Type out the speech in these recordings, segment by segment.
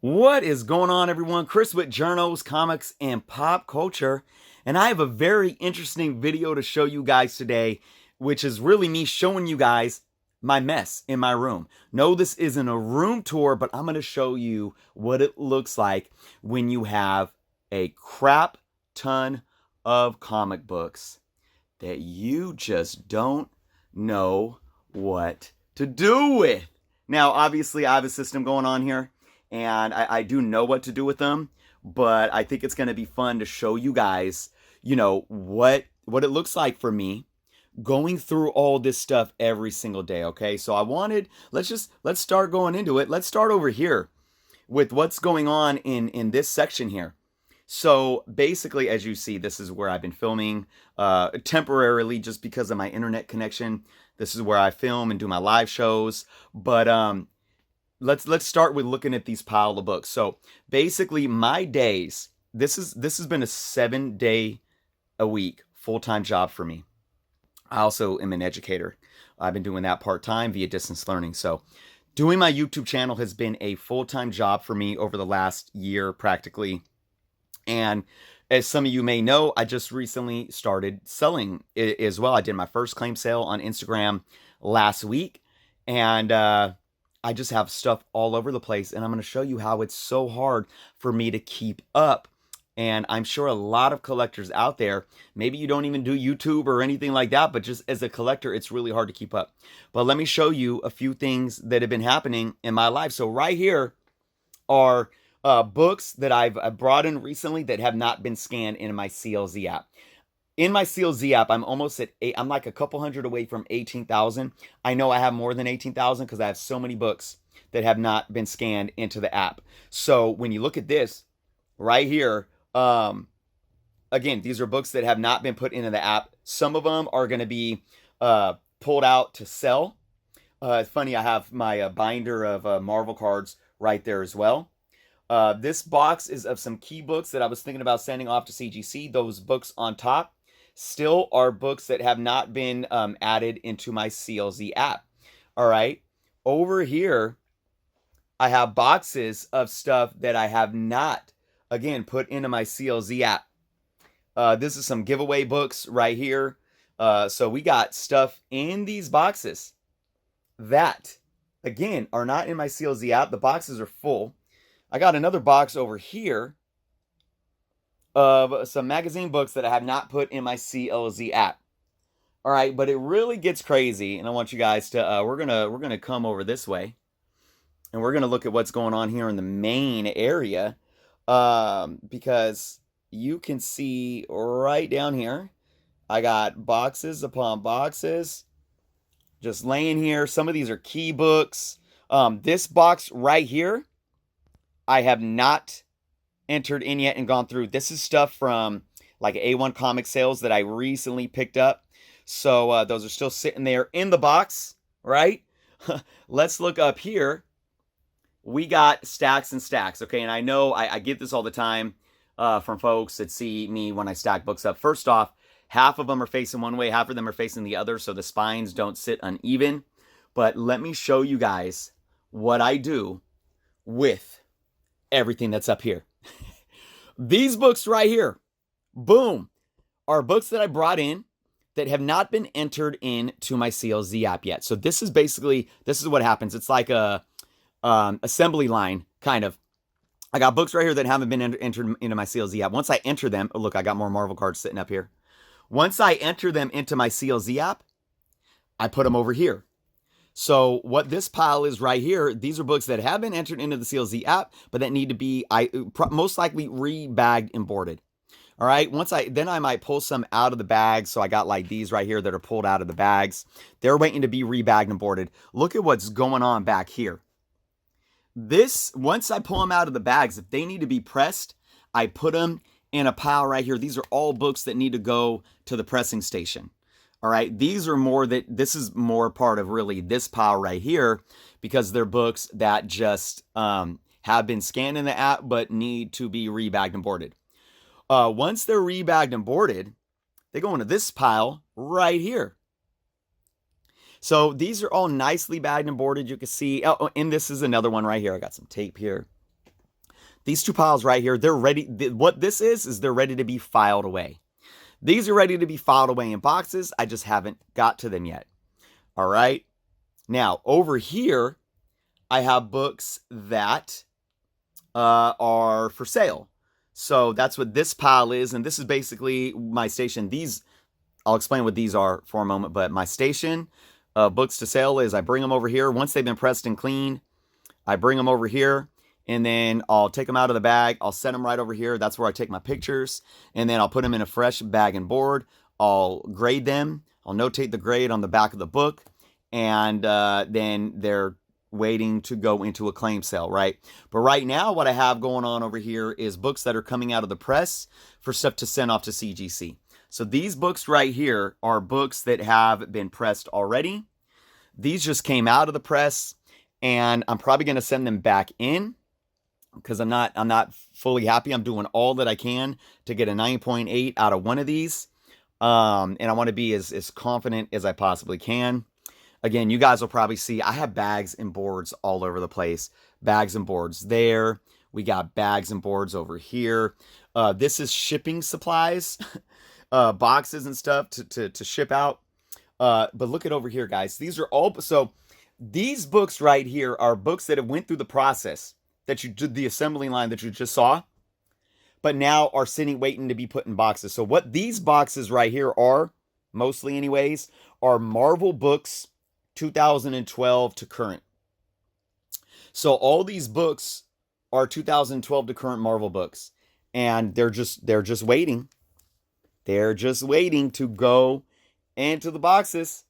What is going on, everyone? Chris with Journos, Comics, and Pop Culture. And I have a very interesting video to show you guys today, which is really me showing you guys my mess in my room. No, this isn't a room tour, but I'm going to show you what it looks like when you have a crap ton of comic books that you just don't know what to do with. Now, obviously, I have a system going on here, and I do know what to do with them, but I think it's going to be fun to show you guys, what it looks like for me going through all this stuff every single day. Okay, so let's start going into it. Let's start over here with what's going on in this section here. So basically, as you see, this is where I've been filming temporarily just because of my internet connection. This is where I film and do my live shows. But let's start with looking at these pile of books. So basically, my days. This has been a 7-day a week full-time job for me. I also am an educator. I've been doing that part-time via distance learning. So doing my YouTube channel has been a full-time job for me over the last year practically. And as some of you may know, I just recently started selling as well. I did my first claim sale on Instagram last week. And I just have stuff all over the place. And I'm going to show you how it's so hard for me to keep up. And I'm sure a lot of collectors out there, maybe you don't even do YouTube or anything like that, but just as a collector, it's really hard to keep up. But let me show you a few things that have been happening in my life. So right here are books that I've brought in recently that have not been scanned in my CLZ app. In my CLZ app, I'm almost at I'm like a couple hundred away from 18,000. I know I have more than 18,000 because I have so many books that have not been scanned into the app. So when you look at this right here, again, these are books that have not been put into the app. Some of them are going to be pulled out to sell. It's funny, I have my binder of Marvel cards right there as well. This box is of some key books that I was thinking about sending off to CGC. Those books on top still are books that have not been added into my CLZ app. All right. Over here, I have boxes of stuff that I have not, again, put into my CLZ app. This is some giveaway books right here. So we got stuff in these boxes that, again, are not in my CLZ app. The boxes are full. I got another box over here of some magazine books that I have not put in my CLZ app. All right, but it really gets crazy, and I want you guys to we're gonna come over this way, and we're gonna look at what's going on here in the main area, because you can see right down here, I got boxes upon boxes just laying here. Some of these are key books. This box right here, I have not entered in yet and gone through. This is stuff from like A1 comic sales that I recently picked up. So those are still sitting there in the box, right? Let's look up here. We got stacks and stacks, okay? And I know I get this all the time from folks that see me when I stack books up. First off, half of them are facing one way, half of them are facing the other, so the spines don't sit uneven. But let me show you guys what I do with everything that's up here. These books right here, boom, are books that I brought in that have not been entered into my CLZ app yet. So this is what happens. It's like a assembly line, kind of. I got books right here that haven't been entered into my CLZ app. Once I enter them, oh, look, I got more Marvel cards sitting up here. Once I enter them into my CLZ app, I put them over here. So what this pile is right here, these are books that have been entered into the CLZ app, but that need to be most likely re-bagged and boarded. All right. Then I might pull some out of the bag. So I got like these right here that are pulled out of the bags. They're waiting to be re-bagged and boarded. Look at what's going on back here. Once I pull them out of the bags, if they need to be pressed, I put them in a pile right here. These are all books that need to go to the pressing station. All right, this is more part of really this pile right here because they're books that just have been scanned in the app but need to be rebagged and boarded. Once they're rebagged and boarded, they go into this pile right here. So these are all nicely bagged and boarded. You can see, oh, and this is another one right here. I got some tape here. These two piles right here, they're ready. What this is they're ready to be filed away. These are ready to be filed away in boxes. I just haven't got to them yet. All right. Now, over here, I have books that are for sale. So that's what this pile is. And this is basically my station. These, I'll explain what these are for a moment. But my station books to sale is I bring them over here. Once they've been pressed and cleaned, I bring them over here. And then I'll take them out of the bag. I'll set them right over here. That's where I take my pictures. And then I'll put them in a fresh bag and board. I'll grade them. I'll notate the grade on the back of the book. And then they're waiting to go into a claim sale, right? But right now, what I have going on over here is books that are coming out of the press for stuff to send off to CGC. So these books right here are books that have been pressed already. These just came out of the press, and I'm probably going to send them back in because I'm not fully happy. I'm doing all that I can to get a 9.8 out of one of these. And I want to be as confident as I possibly can. Again, you guys will probably see I have bags and boards all over the place. Bags and boards there. We got bags and boards over here. This is shipping supplies, boxes and stuff to ship out. But look at over here, guys. These are all, so these books right here are books that have went through the process that you did, the assembly line that you just saw, but now are sitting waiting to be put in boxes. So what these boxes right here are, mostly anyways, are Marvel books 2012 to current. So all these books are 2012 to current Marvel books, and they're just waiting. They're just waiting to go into the boxes.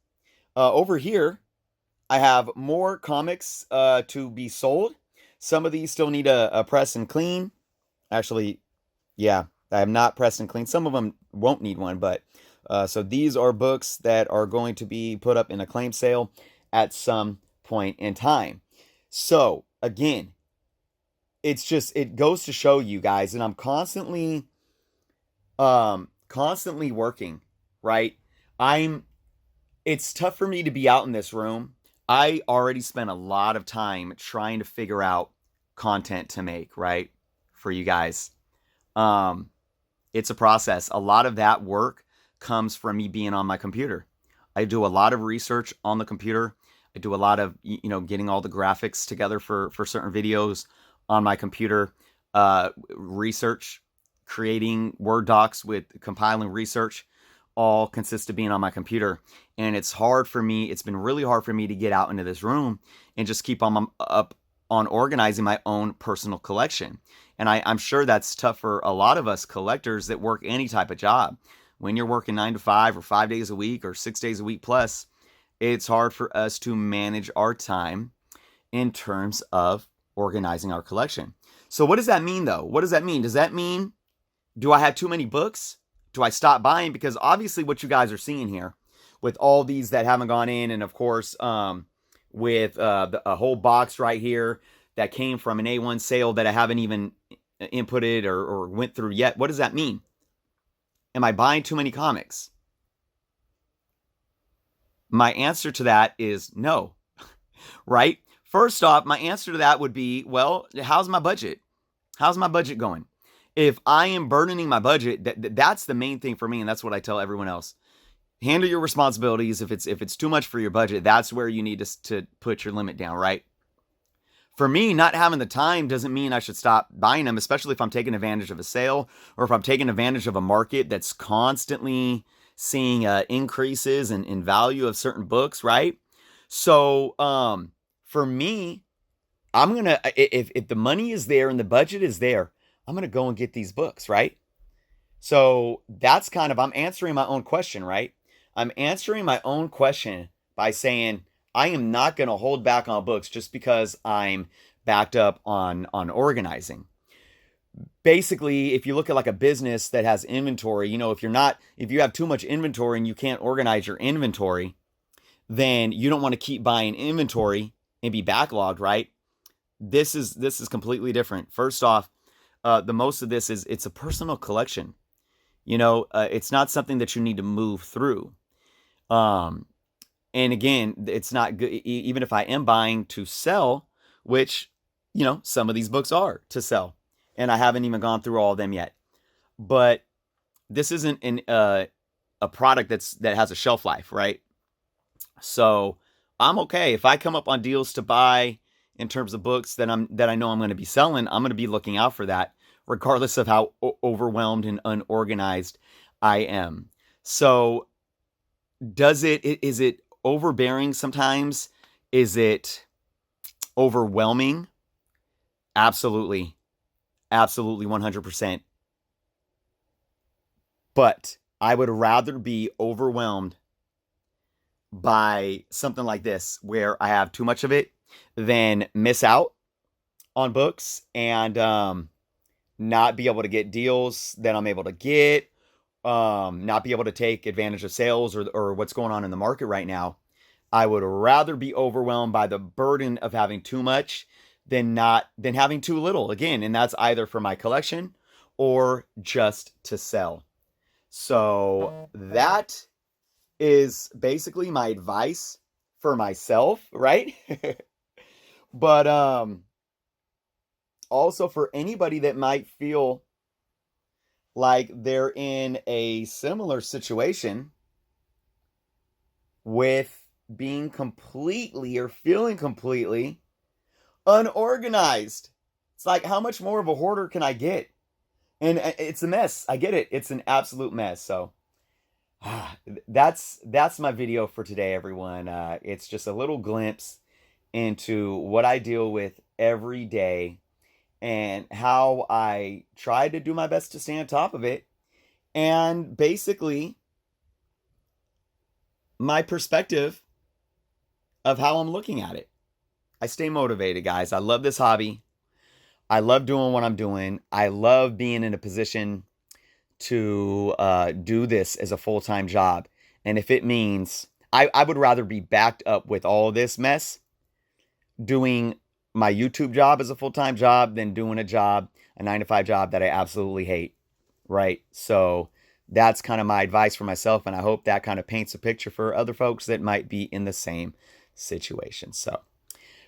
Over here, I have more comics to be sold. Some of these still need a press and clean. Actually, yeah, I have not pressed and cleaned. Some of them won't need one, but so these are books that are going to be put up in a claim sale at some point in time. So again, it goes to show you guys, and I'm constantly working, right? It's tough for me to be out in this room. I already spent a lot of time trying to figure out content to make, right? For you guys. It's a process. A lot of that work comes from me being on my computer. I do a lot of research on the computer. I do a lot of, getting all the graphics together for certain videos on my computer. Research, creating Word docs with compiling research, all consists of being on my computer. And it's been really hard for me to get out into this room and just keep up on organizing my own personal collection. And I'm sure that's tough for a lot of us collectors that work any type of job. When you're working 9 to 5 or 5 days a week or 6 days a week plus, it's hard for us to manage our time in terms of organizing our collection. So what does that mean, though? What does that mean? Does that mean, do I have too many books? Do I stop buying? Because obviously what you guys are seeing here with all these that haven't gone in, and of course with a whole box right here that came from an A1 sale that I haven't even inputted or went through yet. What does that mean? Am I buying too many comics? My answer to that is no, right? First off, my answer to that would be, well, how's my budget? How's my budget going? If I am burdening my budget, that's the main thing for me, and that's what I tell everyone else. Handle your responsibilities. If it's too much for your budget, that's where you need to put your limit down, right? For me, not having the time doesn't mean I should stop buying them, especially if I'm taking advantage of a sale or if I'm taking advantage of a market that's constantly seeing increases in value of certain books, right? So for me, I'm going to, if the money is there and the budget is there, I'm going to go and get these books, right? So that's I'm answering my own question, right? I'm answering my own question by saying, I am not going to hold back on books just because I'm backed up on organizing. Basically, if you look at like a business that has inventory, if you have too much inventory and you can't organize your inventory, then you don't want to keep buying inventory and be backlogged, right? This is completely different. First off, the most of this it's a personal collection. It's not something that you need to move through. And again, it's not good, even if I am buying to sell, which, some of these books are to sell. and I haven't even gone through all of them yet. But this isn't a product that has a shelf life, right? So I'm okay if I come up on deals to buy in terms of books that I know I'm going to be selling. I'm going to be looking out for that, regardless of how overwhelmed and unorganized I am. So is it overbearing sometimes? Is it overwhelming? Absolutely. Absolutely 100%. But I would rather be overwhelmed by something like this where I have too much of it than miss out on books and not be able to get deals that I'm able to get, not be able to take advantage of sales or what's going on in the market right now. I would rather be overwhelmed by the burden of having too much than having too little. Again, and that's either for my collection or just to sell. So that is basically my advice for myself, right? But also for anybody that might feel like they're in a similar situation with being completely or feeling completely unorganized. It's like, how much more of a hoarder can I get? And it's a mess. I get it. It's an absolute mess. So that's my video for today, everyone. It's just a little glimpse into what I deal with every day and how I try to do my best to stay on top of it. And basically, my perspective of how I'm looking at it. I stay motivated, guys. I love this hobby. I love doing what I'm doing. I love being in a position to do this as a full-time job. And if it means, I would rather be backed up with all this mess doing my YouTube job as a full-time job than doing a 9-to-5 job that I absolutely hate, right? So that's kind of my advice for myself, and I hope that kind of paints a picture for other folks that might be in the same situation. So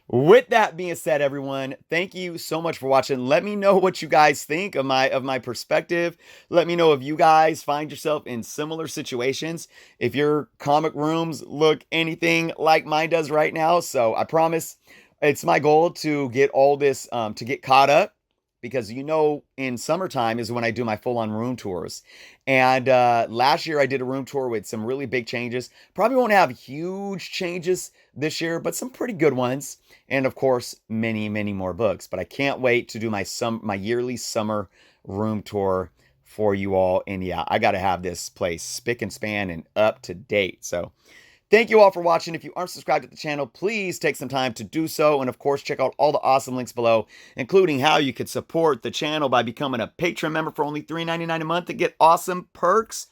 with that being said, everyone, thank you so much for watching. Let me know what you guys think of my perspective. Let me know if you guys find yourself in similar situations, if your comic rooms look anything like mine does right now. So I promise it's my goal to get all this, to get caught up, because in summertime is when I do my full-on room tours. And last year I did a room tour with some really big changes. Probably won't have huge changes this year, but some pretty good ones. And of course, many, many more books. But I can't wait to do my yearly summer room tour for you all. And yeah, I got to have this place spick and span and up to date. So thank you all for watching. If you aren't subscribed to the channel, please take some time to do so. And of course, check out all the awesome links below, including how you could support the channel by becoming a Patreon member for only $3.99 a month to get awesome perks.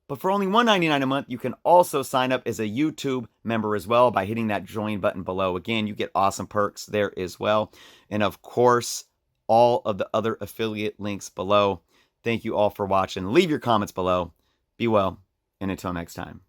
But for only $1.99 a month, you can also sign up as a YouTube member as well by hitting that join button below. Again, you get awesome perks there as well. And of course, all of the other affiliate links below. Thank you all for watching. Leave your comments below. Be well, and until next time.